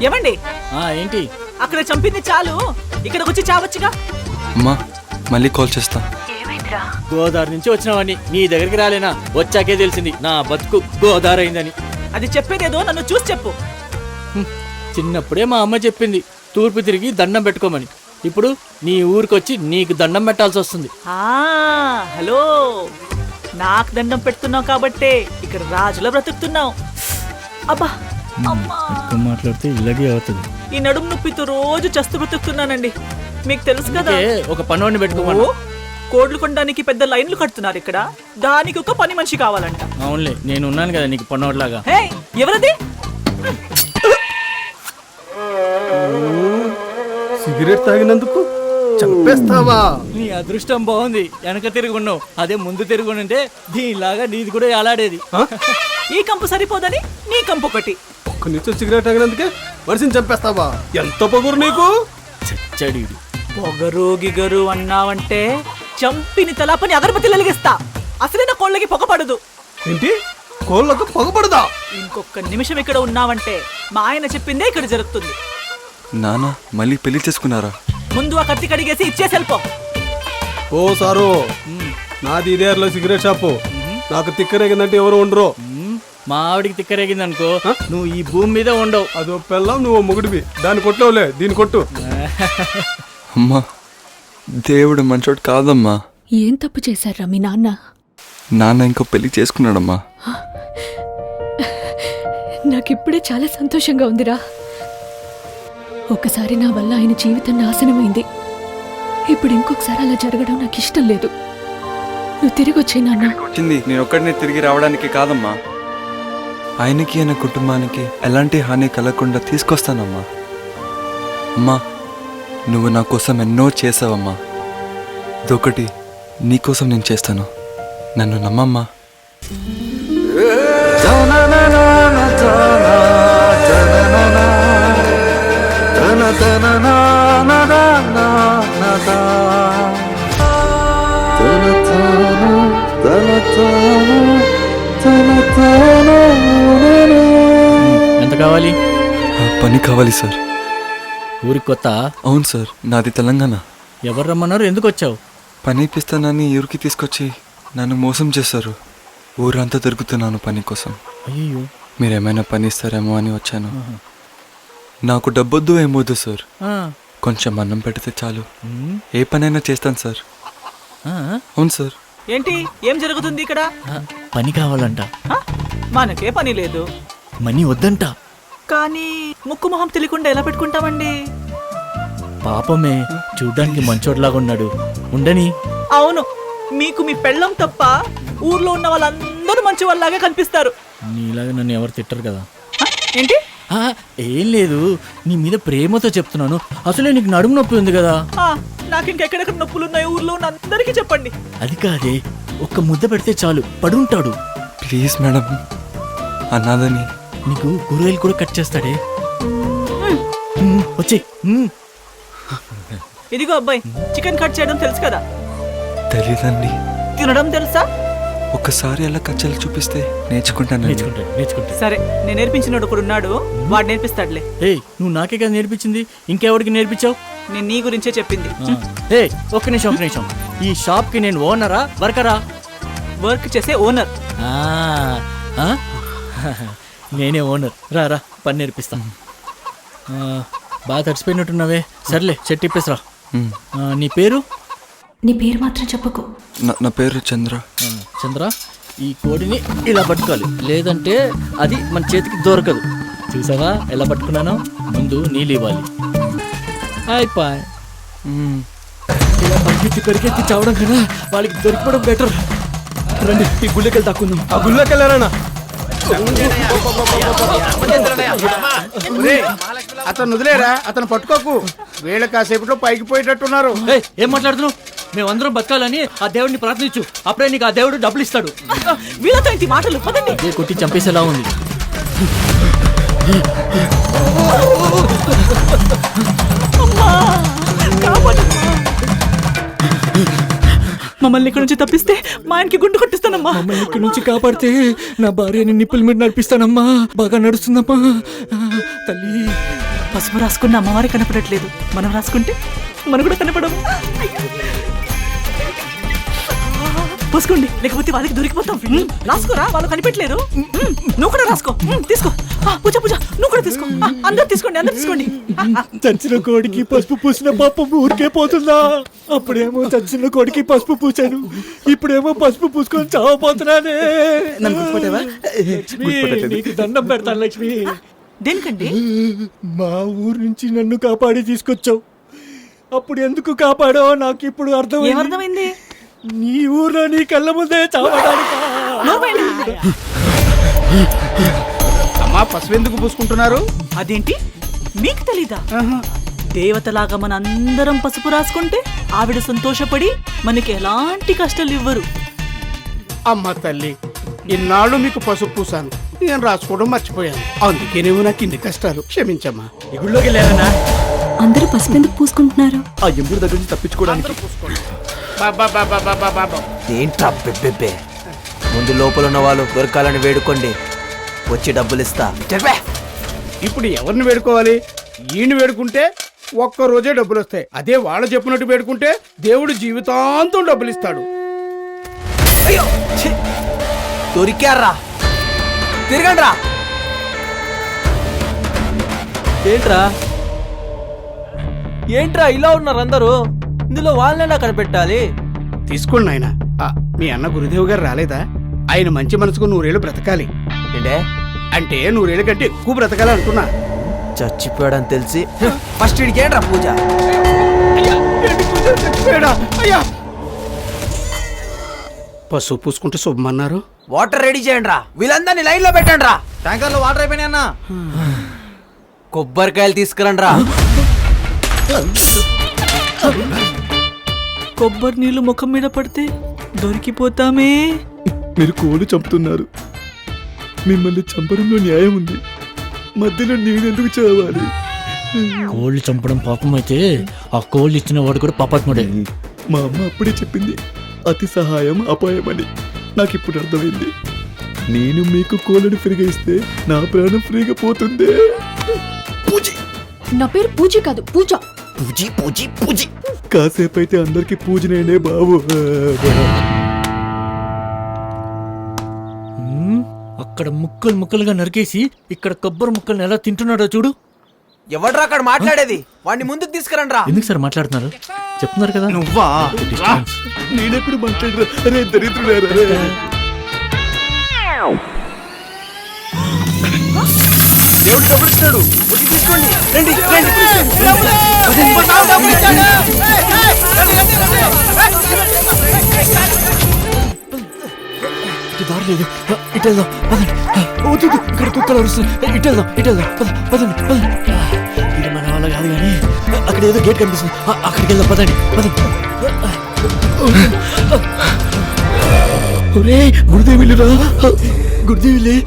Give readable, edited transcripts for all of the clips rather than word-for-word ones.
ఏమండి ఏంటి అక్కడ చంపింది చాలు, ఇక్కడికి వచ్చి చావచ్చుగా. అమ్మా మళ్ళీ కాల్ చేస్తా. గోదావరి నుంచి వచ్చినవాడిని నీ దగ్గరికి రాలేనా? వచ్చాకే తెలిసింది నా బతుకు గోదావరి అయిందని. అది చెప్పేదేదో నన్ను చూసి చెప్పు. చిన్నప్పుడే మా అమ్మ చెప్పింది తూర్పు తిరిగి దండం పెట్టుకోమని. ఇప్పుడు నీ ఊరికొచ్చి నీకు దండం పెట్టాల్సి వస్తుంది. హలో, నాకు దండం పెడుతున్నావు కాబట్టే ఇక్కడ రాజులా బ్రతుకుతున్నావు. అబ్బా అమ్మా, మాట్లాడితే ఇలాగే అవుతుంది. ఈ నడుము నొప్పితో రోజు చస్తు బ్రతుకుతున్నానండి. మీకు తెలుసు కదా, ఒక పనివాడిని పెట్టుకోమను. కోడ్లు కొనడానికి పెద్ద లైన్లు కడుతున్నారు ఇక్కడ, దానికి ఒక పని మనిషి కావాలంట. అవునులే, నేను ఉన్నాను కదా నీకు పనివాడిలాగా. హే, ఎవరది? సిగరెట్ తాగినందుకు చంపేస్తావా? నీ అదృష్టం బాగుంది, వెనక తిరుగున్నావు. అదే ముందు తిరుగుంటే దీనిలాగా నీది కూడా అలాడేది. ఈ కంపు సరిపోదని నీ కంపు ఒకటి. ఒక్క నిమిషం సిగరెట్ తాగినందుకే మనిషిని చంపేస్తావా? ఎంత పొగురు నీకు? చచ్చడి పొగరు గిగరు అన్నావంటే చంపిని తలాపని అగరబత్తి వెలిగిస్తా. అసలే నా కోళ్ళకి పొగపడదు. ఏంటి, కోళ్ళకు పొగపడదా? ఇంకొక నిమిషం ఇక్కడ ఉన్నావంటే మా ఆయన చెప్పిందే ఇక్కడ జరుగుతుంది. నాన్న మళ్ళీ పెళ్లి చేసుకున్నారా? ముందు ఆ కత్తి కడిగేసి ఇచ్చేసి వెళ్ళిపో. ఓ సారు, నాది ఇదేర్లో సిగరెట్ షాపు. నాకు తిక్కరేగిందంటే ఎవరు ఉండరు. మా ఆవిడికి తిక్కరేగింది అనుకో, నువ్వు ఈ భూమి మీద ఉండవు. అదో పెళ్ళం, నువ్వు మొగుడివి. దాన్ని కొట్టవులే, దీన్ని కొట్టు. అమ్మా దేవుడు మంచోడు కాదమ్మా. ఏం తప్పు చేశారా మీ నాన్న? నాన్న ఇంకో పెళ్లి చేసుకున్నాడమ్మా. నాకిప్పుడే చాలా సంతోషంగా ఉందిరా. ఒకసారి నా వల్ల ఆయన జీవితం నాశనమైంది. ఇప్పుడు ఇంకొకసారి అలా జరగడం నాకు ఇష్టం లేదు. నువ్వు తిరిగి వచ్చే నాన్న. వచ్చింది నేను ఒక్కడినే తిరిగి రావడానికి కాదమ్మా, ఆయనకి ఆయన కుటుంబానికి ఎలాంటి హాని కలగకుండా తీసుకొస్తానమ్మా. అమ్మా నువ్వు నా కోసం ఎన్నో చేసావమ్మా, ఇదొకటి నీకోసం నేను చేస్తాను, నన్ను నమ్మమ్మా. ఎంత కావాలి? పని కావాలి సార్. ఊరికి కొత్త? అవును సార్, నాది తెలంగాణ. ఎవరు రమ్మన్నారు? ఎందుకు వచ్చావు? పని ఇప్పిస్తానని ఊరికి తీసుకొచ్చి నన్ను మోసం చేశారు. ఊరంతా తిరుగుతున్నాను పని కోసం. అయ్యో, మీరేమైనా పని ఇస్తారేమో అని వచ్చాను. నాకు డబ్బొద్దు ఏమొద్దు సార్, కొంచెం అన్నం పెడితే చాలు. ఏ పనైనా చేస్తాను సార్. అవును సార్. ఏంటి, ఏం జరుగుతుంది ఇక్కడ? పని కావాలంట. మనకే పని లేదు, మనీ వద్దంట. కానీ ముక్కు మొహం తెలియకుండా ఎలా పెట్టుకుంటామండి? పాపమే, చూడ్డానికి మంచోడ్లాగా ఉన్నాడు, ఉండని. అవును, మీకు మీ పెళ్ళం తప్ప ఊర్లో ఉన్న వాళ్ళందరూ మంచి వాళ్ళలాగా కనిపిస్తారు. నీలాగా నన్ను ఎవరు తిట్టరు కదా. ఏంటి? ఏం లేదు, నీ మీద ప్రేమతో చెప్తున్నాను. అసలే నీకు నడుము నొప్పి ఉంది కదా. నాకు ఇంకెక్కడెక్కడ నొప్పులు ఉన్నాయి ఊర్లో ఉన్న అందరికీ చెప్పండి. అది కాదే, ఒక్క ముద్ద పెడితే చాలు పడుంటాడు. Please madam, అన్నాదని. నీకు కూరగాయలు కూడా కట్ చేస్తాడే. వచ్చి ఇదిగో అబ్బాయి, చికెన్ కట్ చేయడం తెలుసు కదా? తెలీదండి. తినడం తెలుసా? ఒక్కసారి అలా కచ్చలు చూపిస్తే నేర్చుకుంటాను. సరే, నేను నేర్పించినోడు ఒకడు ఉన్నాడు, వాడు నేర్పిస్తాడులే. నువ్వు నాకే కదా నేర్పించింది, ఇంకెవరికి నేర్పించావు? నేను నీ గురించే చెప్పింది. ఒక్క నిమిషం. ఈ షాప్ కి నేను ఓనరా వర్కరా? వర్క్ చేసే ఓనర్. నేనే ఓనర్. రా పని నేర్పిస్తా. బాగా తడిసిపోయినట్టున్నావే. సర్లే, చెట్టు ఇప్పేసరా. నీ పేరు? నీ పేరు మాత్రం చెప్పకు. నా పేరు చంద్ర. చంద్ర, ఈ కోడిని ఇలా పట్టుకోవాలి, లేదంటే అది మన చేతికి దొరకదు. చూసావా ఎలా పట్టుకున్నానో? ముందు నీళ్ళు ఇవ్వాలి. అయిపోయి ఇలా పరిగెత్తి చావడం కన్నా వాళ్ళకి దొరికిపోవడం బెటర్. రండి, ఈ గుళ్ళకెళ్ళి దాక్కుందాం. ఆ గుళ్ళకి వెళ్ళారన్నా? అతను వదిలేరా, అతను పట్టుకోకు. వీళ్ళ కాసేపట్లో పైకి పోయేటట్టున్నారు. ఏం మాట్లాడుతున్నావు? మేమందరం బతకాలని ఆ దేవుడిని ప్రార్థించు, అప్పుడే నీకు ఆ దేవుడు డబ్బులు ఇస్తాడు. వీళ్ళతో ఇంటి మాటలు పదండి. కొట్టి చంపేసేలా ఉంది. మమ్మల్ని ఇక్కడ నుంచి తప్పిస్తే మా ఆయనకి గుండు కొట్టిస్తానమ్మా. మమ్మల్ని ఇక్కడ నుంచి కాపాడితే నా భార్యని నిప్పుల మీద నడిపిస్తానమ్మా. బాగా నడుస్తుందమ్మా తల్లి. పసుపు రాసుకున్న అమ్మవారి కనపడట్లేదు, మనం రాసుకుంటే మనం కూడా కనపడము. పోసుకోండి, లేకపోతే వాళ్ళకి దొరికిపోతాం. రాసుకోరా, వాళ్ళు కనిపెట్టలేదు. నువ్వు కూడా రాసుకో. తీసుకో. పూజ పూజ, నువ్వు కూడా తీసుకో. అందరు తీసుకోండి, అందరు తీసుకోండి. చచ్చిన కోడికి పసుపు పూసిన పాపం ఊరికే పోతుందా? అప్పుడేమో చచ్చిన కోడికి పసుపు పూసాను, ఇప్పుడేమో పసుపు పూసుకొని చావపోతున్నానే. లక్ష్మి, నీకు దండం పెడతాను లక్ష్మి. దేనికండి? మా ఊరు నుంచి నన్ను కాపాడి తీసుకొచ్చావు, అప్పుడు ఎందుకు కాపాడో నాకు ఇప్పుడు అర్థం. ఏమర్థమైంది? నీ ఊర్లో నీ కళ్ళ ముందే చావడానికి. అమ్మా పసుపు ఎందుకు పూసుకుంటున్నారు? అదేంటి మీకు తెలీదా? దేవతలాగా మన అందరం పసుపు రాసుకుంటే ఆవిడ సంతోషపడి మనకి ఎలాంటి కష్టాలు ఇవ్వరు. అమ్మ తల్లి, ఇన్నాళ్ళు మీకు పసుపు పూసాను, నేను రాసుకోవడం మర్చిపోయాను, అందుకేనేమో నాకు ఇన్ని కష్టాలు. క్షమించమ్మా. ఇగుళ్ళోకి లేదన్నా, అందరూ పసుపు ఎందుకు పూసుకుంటున్నారు? ఆ ఎప్పుడు దగ్గర నుంచి తప్పించుకోవడానికి. ఏంట్రా బెబ్బెబ్బే, ముందు లోపల ఉన్న వాళ్ళు దొరకాలని వేడుకోండి, వచ్చి డబ్బులు ఇస్తా. ఇప్పుడు ఎవరిని వేడుకోవాలి? ఈయన వేడుకుంటే ఒక్క రోజే డబ్బులు వస్తాయి, అదే వాళ్ళు చెప్పినట్టు వేడుకుంటే దేవుడు జీవితాంతం డబ్బులు ఇస్తాడు. అయ్యో దొరికారా, తిరగండి రా. ఏంట్రా ఇలా ఉన్నారు అందరూ? ఇందులో వాళ్ళని కనిపెట్టాలి. తీసుకోండి నాయన. మీ అన్న గురుదేవ్ గారు రాలేదా? ఆయన మంచి మనసుకు 100 ఏళ్ళు బ్రతకాలి. ఏంటే అంటే 100 ఏళ్ళ కంటే ఎక్కువ బ్రతకాలి అనుకున్నా. చచ్చిపోయాడని తెలిసి ఫస్ట్ ఇడికేంట్రా పూజ. అయ్యా, పసుపు పూసుకుంటే శుభమన్నారు. వాటర్ రెడీ చేయండి రా, వీళ్ళందరినీ లైన్ లో పెట్టండి రా. ట్యాంకర్లో వాటర్ అయిపోయినాయి అన్న. కొబ్బరికాయలు తీసుకురండి రా. కొబ్బరి నీళ్లు ముఖం మీద పడితే దొరికిపోతామే. మీరు కోళ్ళు చంపుతున్నారు, మిమ్మల్ని చంపడంలో న్యాయం ఉంది, మధ్యలో నేనెందుకు చావాలి? కోళ్ళు చంపడం పాపం అయితే ఆ కోళ్ళు ఇచ్చిన వాడు కూడా పాపాత్ముడే. మా అమ్మ అప్పుడే చెప్పింది, అతి సహాయం అపాయమని. నాకు ఇప్పుడు అర్థమైంది. నేను మీకు కోళ్ళని ఫ్రీగా ఇస్తే నా ప్రాణం ఫ్రీగా పోతుంది. నా పేరు పూజ కాదు, పూజ. పూజీ పూజీ పూజీ. కాసేపు అయితే అందరికి పూజనేనే బాబు. అక్కడ ముక్కలు ముక్కలుగా నరికేసి ఇక్కడ కొబ్బరి ముక్కల్ని ఎలా తింటున్నాడో చూడు. ఎవడ్రా అక్కడ మాట్లాడేది? వాడిని ముందుకు తీసుకురండి రా. ఎందుకు సార్ మాట్లాడుతున్నారు? చెప్తున్నారు కదా. నువ్వా? నేనెప్పుడు మాట్లాడరా? అరే దరిద్రుడారా. దేవుడు డబ్బులు ఇస్తున్నాడు, వచ్చి తీసుకోండి. రండి రండి. దారి లేదు, ఇటు వెళ్దాం పదండి. వద్దు, ఇక్కడ కుక్కలు అరుస్తున్నాయి. ఇటు వెళ్దాం, ఇటు వెళ్దాం. పదండి పదండి. ఇది మన వల్ల కాదు కానీ అక్కడ ఏదో గేట్ కనిపిస్తుంది, అక్కడికి వెళ్దాం. పదండి పదండి. ఒరే గురుదేవిలురా, గురుదేవిలే.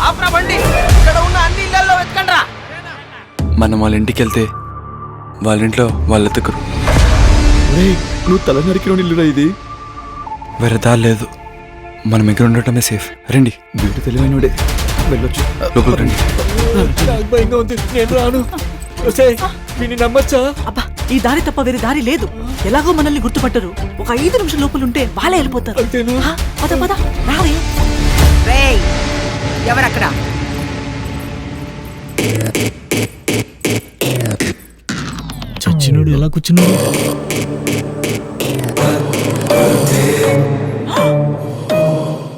ఆపరా బండి, ఇక్కడ ఉన్న అన్ని ఇళ్లలో వెతకండి రా. మనం వాళ్ళ ఇంటికి వెళ్తే వాళ్ళ ఇంట్లో వాళ్ళు ఎత్తుకురు. నువ్వు తల నరికిన ఇల్లురా ఇది. వేరే దారి లేదు, మనం ఎక్కడ ఉండటమే సేఫ్. రండి. వీడు తెలివైనడే, వెళ్ళొచ్చు. లోపల రండి. నాకు భయంగా ఉంది, నేను రాను. వీడిని నమ్మచ్చా? అబ్బా, ఈ దారి తప్ప వేరే దారి లేదు. ఎలాగో మనల్ని గుర్తుపట్టరు. ఒక 5 నిమిషాల లోపల ఉంటే వాళ్ళే వెళ్ళిపోతారు. అంతేనా? పద పద రావే. ఎవరక్కడ? చచ్చినోడు ఎలా కూర్చున్నాడు?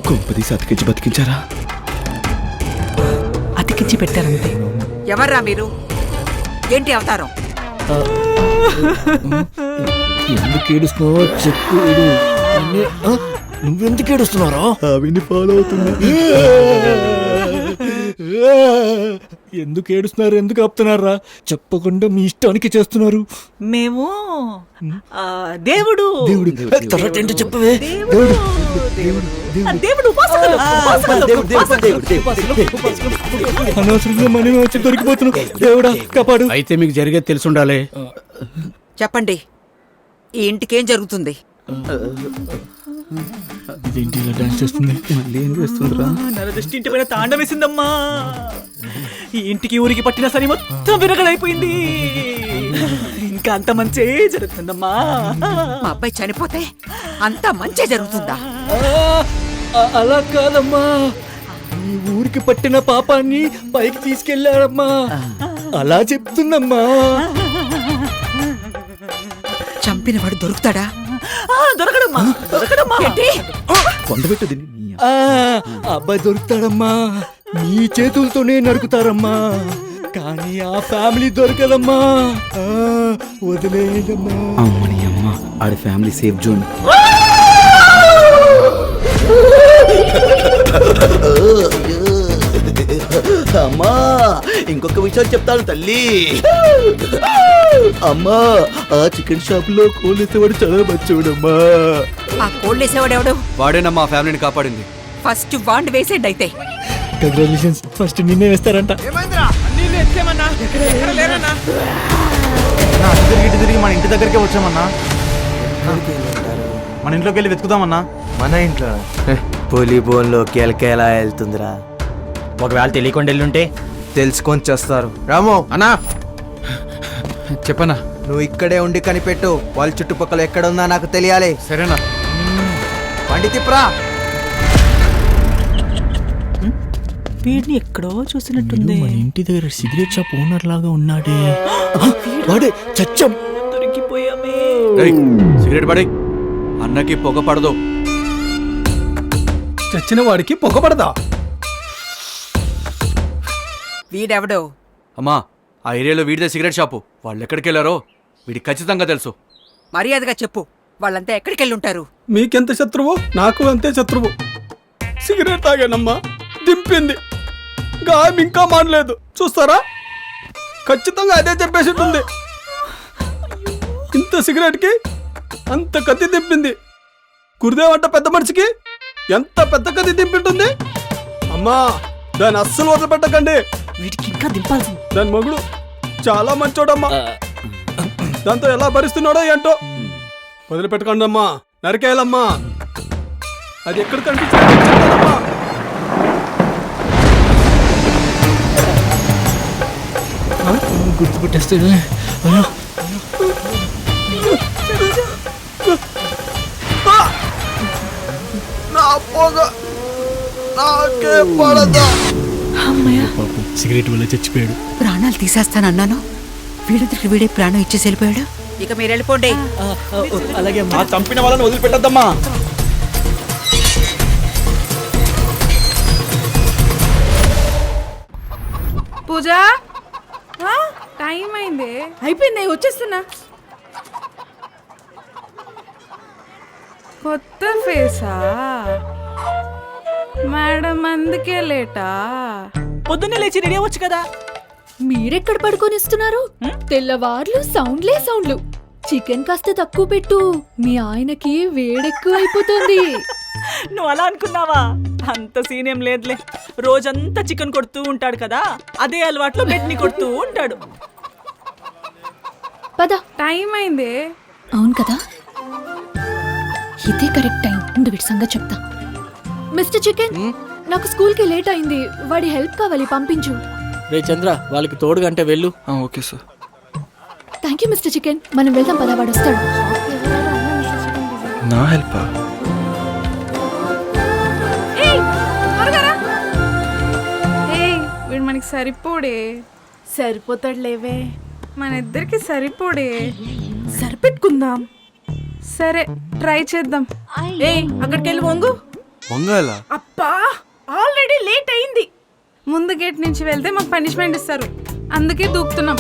కొంపదీసి అతికించి బతికించారా? అతికించి పెట్టారంతే. ఎవర్రా మీరు? ఏంటి అవతారం? ఎందుకు ఏడుస్తున్నావో చెప్పు. నువ్వెందుకు ఏడుస్తున్నారా? అవిని ఫాలో అవుతున్నా. ఎందుకు ఏడుస్తున్నారు? ఎందుకు ఆపుతున్నారా? చెప్పకుండా మీ ఇష్టానికి చేస్తున్నారు. మేము దేవుడు దేవుడు తర్వాత ఏంటో చెప్పవే. దేవుడు దేవుడు ఉపాసకులు, అనవసరంగా మనమే వచ్చి దొరికిపోతున్నాం. దేవుడా కాపాడు. అయితే మీకు జరిగేది తెలుసుండాలి. చెప్పండి, ఈ ఇంటికేం జరుగుతుంది? ఇదేంటి ఇలా డాన్స్ చేస్తుంది? మళ్ళీ ఏం చేస్తుందిరా? నరదృష్టి ఇంటి పైన తాండ వేసిందమ్మా. ఈ ఇంటికి ఊరికి పట్టిన సరి మొత్తం విరగడైపోయింది. ఇంకా అంత మంచి జరుగుతుందమ్మా. మా అబ్బాయి చనిపోతే అంతా మంచి జరుగుతుందా? అలా కాదమ్మా, ఈ ఊరికి పట్టిన పాపాన్ని పైకి తీసుకెళ్ళాడమ్మా, అలా చెప్తుందమ్మా. చంపినవాడు దొరుకుతాడా? దొరకడమ్మా, దొరకడమ్మా. కొండబెట్టు దీన్ని. అబ్బాయి దొరుకుతాడమ్మా, మీ చేతులతోనే నరుకుతారమ్మా, కానీ ఆ ఫ్యామిలీ దొరకదమ్మా. వదిలేదమ్మా. అమ్మని అమ్మ, ఆడి ఫ్యామిలీ సేఫ్ జోన్. అమ్మా ఇంకొక విషయం చెప్తాను తల్లి. అమ్మా ఆ చికెన్ షాప్ లో కోళ్ళేసేవాడు చాలా మంచోడమ్మా. ఆ కోళ్ళేసేవాడెవడు? వాడేనమ్మా ఫ్యామిలీని కాపాడింది. ఫస్ట్ వాండ్ వేసేయండి అయితే. కంగ్రాచులేషన్స్, ఫస్ట్ నిన్నే వేస్తారంట. తిరిగి మన ఇంటి దగ్గరికే వచ్చామన్నా. మన ఇంట్లోకి వెళ్ళి వెతుకుదామన్నా. మన ఇంట్లో పులి బోన్లో కేలకేలా వెళ్తుందిరా. ఒకవేళ తెలియకుండా వెళ్ళుంటే తెలుసుకొని చేస్తారు. రాము అన్నా చెప్పనా? నువ్వు ఇక్కడే ఉండి కనిపెట్టు, వాళ్ళ చుట్టుపక్కల ఎక్కడ ఉందా నాకు తెలియాలి. సరేనా? బండి తిప్పరా. వీడిని ఎక్కడో చూసినట్టుంది. మన ఇంటి దగ్గర సిగరెట్ షాప్ ఓనర్ లాగా ఉన్నాడే. వాడే చచ్చం. దొరికిపోయామే. సిగరెట్ పడి అన్నకి పొగ పడదు. చచ్చిన వాడికి పొగపడదా? వీడెవడో? అమ్మా ఆ ఏరియాలో వీడిదే సిగరెట్ షాపు. వాళ్ళు ఎక్కడికి వెళ్ళారో వీడికి ఖచ్చితంగా తెలుసు. మర్యాదగా చెప్పు, వాళ్ళంతా ఎక్కడికి వెళ్ళుంటారు? మీకెంత శత్రువు నాకు అంతే శత్రువు. సిగరెట్ తాగానమ్మా, దింపింది, గాయం ఇంకా మానలేదు. చూస్తారా, ఖచ్చితంగా అదే చెప్పేసి ఉంటుంది. ఇంత సిగరెట్ కి అంత కత్తి దింపింది. గురుదేవంట పెద్ద మనిషికి ఎంత పెద్ద కత్తి దింపింటుంది. అమ్మా దాన్ని అస్సలు వదిలిపెట్టకండి. వీడికి ఇంకా దింపాల్సింది. దాని మగుడు చాలా మంచోడమ్మా. దాంతో ఎలా భరిస్తున్నాడో ఏంటో. వదిలిపెట్టకండి అమ్మా, నరికేయాలమ్మా. అది ఎక్కడ కనిపించిందమ్మా. గుర్తుపెట్టేస్తాడు. నా పొగ నాకే పడదా. పాపం సిగరెట్ వల్ల చచ్చిపోయాడు. ప్రాణాలు తీసేస్తానన్నాను, వీడంతటికి వీడే ప్రాణం ఇచ్చేసి వెళ్ళిపోయాడు. ఇక మీరు వెళ్ళిపోండి. అలాగే ఆ చంపిన వాళ్ళని వదిలిపెట్టద్దమ్మా. పూజ, టైం అయింది. అయిపోయింది, వచ్చేస్తున్నా. కొత్త ఫేసా మేడం, అందుకే లేటా? పొద్దున్నే లేచి రెడీ అవ్వచ్చు కదా. మీరెక్కడ పడుకొనిస్తున్నారు? తెల్లవార్లు సౌండ్లే సౌండ్లు. చికెన్ కాస్త తక్కువ పెట్టు, మీ ఆయనకి వేడెక్కువ అయిపోతుంది. నువ్వు అలా అనుకున్నావా? అంత సీన్ ఏం లేదులే. రోజంతా చికెన్ కొడుతూ ఉంటాడు కదా, అదే అలవాట్లో బెడ్ని కొడుతూ ఉంటాడు. పద. టైం అయింది. అవును కదా, ఇదే కరెక్ట్ టైం. ముందు వీడి సంగతి చెప్తా. మిస్టర్ చికెన్, నాకు స్కూల్కి లేట్ అయింది, వాడి హెల్ప్ కావాలి, పంపించు. రే చంద్ర, వాళ్ళకి తోడుగా అంటే వెళ్ళు. Okay sir. Thank you mister chicken. మనం వెళ్దాం పద, వాడు వస్తాడు. నా హెల్ప్ వీడు మనకి సరిపోడే. సరిపోతాడు లేవే, మన ఇద్దరికి సరిపోడే. సరిపెట్టుకుందాం. సరే ట్రై చేద్దాం. అక్కడికి వెళ్ళి వంగు. వంగాలా? అప్పా, ఆల్రెడీ లేట్ అయింది. ముందు గేట్ నుంచి వెళ్తే మాకు పనిష్మెంట్ ఇస్తారు, అందుకే దూకుతున్నాం.